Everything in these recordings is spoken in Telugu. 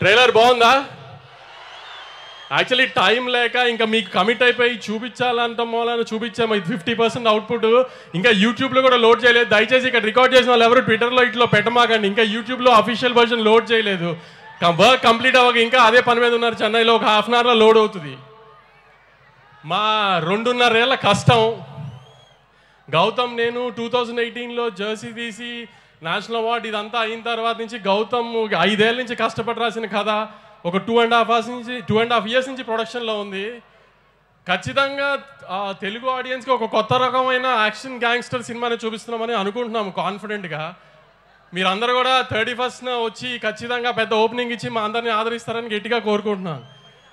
ట్రైలర్ బాగుందా? యాక్చువల్లీ టైం లేక ఇంకా మీకు కమిట్ అయిపోయి చూపించాలంట మూలాన్ని చూపించాము. ఇది 50% అవుట్పుట్. ఇంకా యూట్యూబ్లో కూడా లోడ్ చేయలేదు. దయచేసి ఇక్కడ రికార్డ్ చేసిన వాళ్ళు ఎవరు ట్విట్టర్లో ఇట్లో పెట్టమాకండి. ఇంకా యూట్యూబ్లో అఫీషియల్ వర్షన్ లోడ్ చేయలేదు. వర్క్ కంప్లీట్ అవ్వక ఇంకా అదే పని మీద ఉన్నారు. చెన్నైలో ఒక హాఫ్ అన్ అవర్లో లోడ్ అవుతుంది. మా 2.5 ఏళ్ల కష్టం. గౌతమ్ నేను 2018లో జెర్సీ తీసి నేషనల్ అవార్డు ఇదంతా అయిన తర్వాత నుంచి గౌతమ్ 5 ఏళ్ళ నుంచి కష్టపడి రాసిన కథ ఒక 2.5 years నుంచి ప్రొడక్షన్లో ఉంది. ఖచ్చితంగా తెలుగు ఆడియన్స్కి ఒక కొత్త రకమైన యాక్షన్ గ్యాంగ్స్టర్ సినిమాని చూపిస్తున్నామని అనుకుంటున్నాము కాన్ఫిడెంట్గా. మీరందరూ కూడా 31st వచ్చి ఖచ్చితంగా పెద్ద ఓపెనింగ్ ఇచ్చి మా అందరినీ ఆదరిస్తారని గట్టిగా కోరుకుంటున్నాను.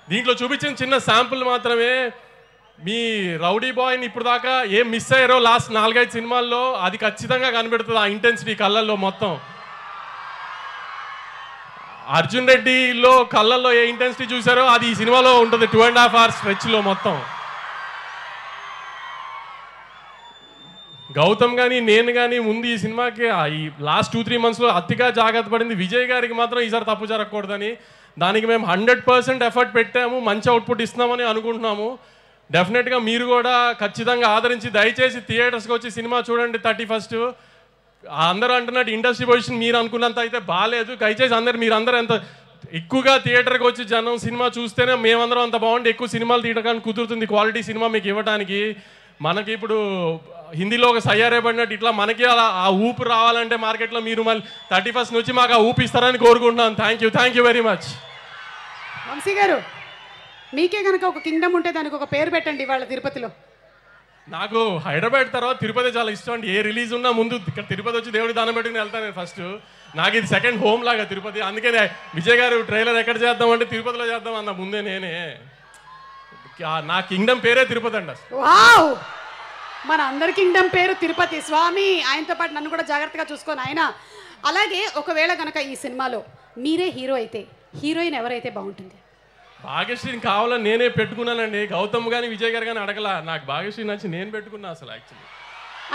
దీంట్లో చూపించిన చిన్న శాంపుల్ మాత్రమే. మీ రౌడీ బాయ్ని ఇప్పుడు దాకా ఏం మిస్ అయ్యారో లాస్ట్ 4-5 సినిమాల్లో అది ఖచ్చితంగా కనిపెడుతుంది. ఆ ఇంటెన్సిటీ కళ్ళల్లో మొత్తం. అర్జున్ రెడ్డిలో కళ్ళల్లో ఏ ఇంటెన్సిటీ చూసారో అది ఈ సినిమాలో ఉంటుంది. 2.5 hours స్ట్రెచ్లో మొత్తం. గౌతమ్ కానీ నేను కానీ ముందు ఈ సినిమాకి ఈ లాస్ట్ 2-3 monthsలో అతిగా జాగ్రత్త పడింది. విజయ్ గారికి మాత్రం ఈసారి తప్పు జరగకూడదని. దానికి మేము 100% ఎఫర్ట్ పెట్టాము. మంచి అవుట్పుట్ ఇస్తున్నామని అనుకుంటున్నాము. డెఫినెట్గా మీరు కూడా ఖచ్చితంగా ఆదరించి దయచేసి థియేటర్స్కి వచ్చి సినిమా చూడండి 31st. అందరూ అంటున్నట్టు ఇండస్ట్రీ పొజిషన్ మీరు అనుకున్నంత అయితే బాగాలేదు. దయచేసి మీరందరూ ఎంత ఎక్కువగా థియేటర్కి వచ్చి జనం సినిమా చూస్తేనే మేమందరం అంత బాగుండి ఎక్కువ సినిమాలు తీయడానికి కుదురుతుంది. క్వాలిటీ సినిమా మీకు ఇవ్వడానికి. మనకి ఇప్పుడు హిందీలో ఒక సయ్యారే పడినట్టు ఇట్లా మనకి అలా ఆ ఊపు రావాలంటే మార్కెట్లో మీరు మళ్ళీ 31st నుంచి మాకు ఆ ఊపు ఇస్తారని కోరుకుంటున్నాను. Thank you very much. Vamsi garu, మీకే కనుక ఒక కింగ్డమ్ ఉంటే దానికి ఒక పేరు పెట్టండి ఇవాళ తిరుపతిలో. నాకు హైదరాబాద్ తర్వాత తిరుపతి చాలా ఇష్టం అండి. ఏ రిలీజ్ ఉన్నా ముందు ఇక్కడ తిరుపతి వచ్చి దేవుడి దానం పెట్టుకుని వెళ్తాను నేను ఫస్ట్. నాకు ఇది సెకండ్ హోమ్ లాగా తిరుపతి. అందుకే విజయ్ గారు ట్రైలర్ ఎక్కడ చేద్దాం అంటే తిరుపతిలో చేద్దాం అన్న ముందే నేనే. నా కింగ్డమ్ పేరే తిరుపతి అండి. వావ్, మన అందరి కింగ్డమ్ పేరు తిరుపతి. స్వామి ఆయనతో పాటు నన్ను కూడా జాగ్రత్తగా చూసుకొని ఆయన. అలాగే ఒకవేళ కనుక ఈ సినిమాలో మీరే హీరో అయితే హీరోయిన్ ఎవరైతే బాగుంటుంది? భాగ్యశ్రీని కావాలని నేనే పెట్టుకున్నానండి. గౌతమ్ కానీ విజయ్ గారు కానీ అడగలా. నాకు భాగ్యశ్రీ నచ్చి నేను పెట్టుకున్నా అసలు. యాక్చువల్లీ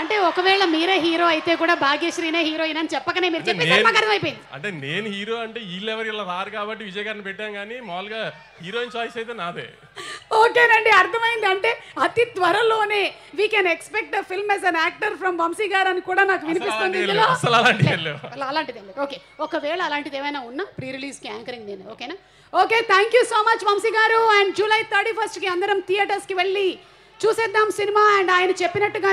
అంటే ఒకవేళ మీరే హీరో అయితే కూడా భాగ్యశ్రీనే హీరోయిన్ అని చెప్పకనే మీరు చెప్పేసి అర్థమైపోయింది. అంటే నేను హీరో అంటే వీళ్ళెవరు ఇలా రారు కాబట్టి విజయ్ గారిని పెట్టాం. కానీ మామూలుగా హీరోయిన్ చాయిస్ అయితే నాదే. ఓకేనండి, అర్థమైంది. అంటే అతి త్వరలోనే we can expect a film as an actor from Vamsi garu అని కూడా నాకు వినిపిస్తుంది. అలాంటిది ఓకే. ఒకవేళ అలాంటిది ఏమైనా ఉన్నా ప్రీ రిలీజ్కి యాంకరింగ్ నేను. ఓకేనా? Okay, thank you so much Vamsi గారు. అండ్ July 31st అందరం థియేటర్స్కి వెళ్ళి చూసేద్దాం సినిమా. అండ్ ఆయన చెప్పినట్టుగా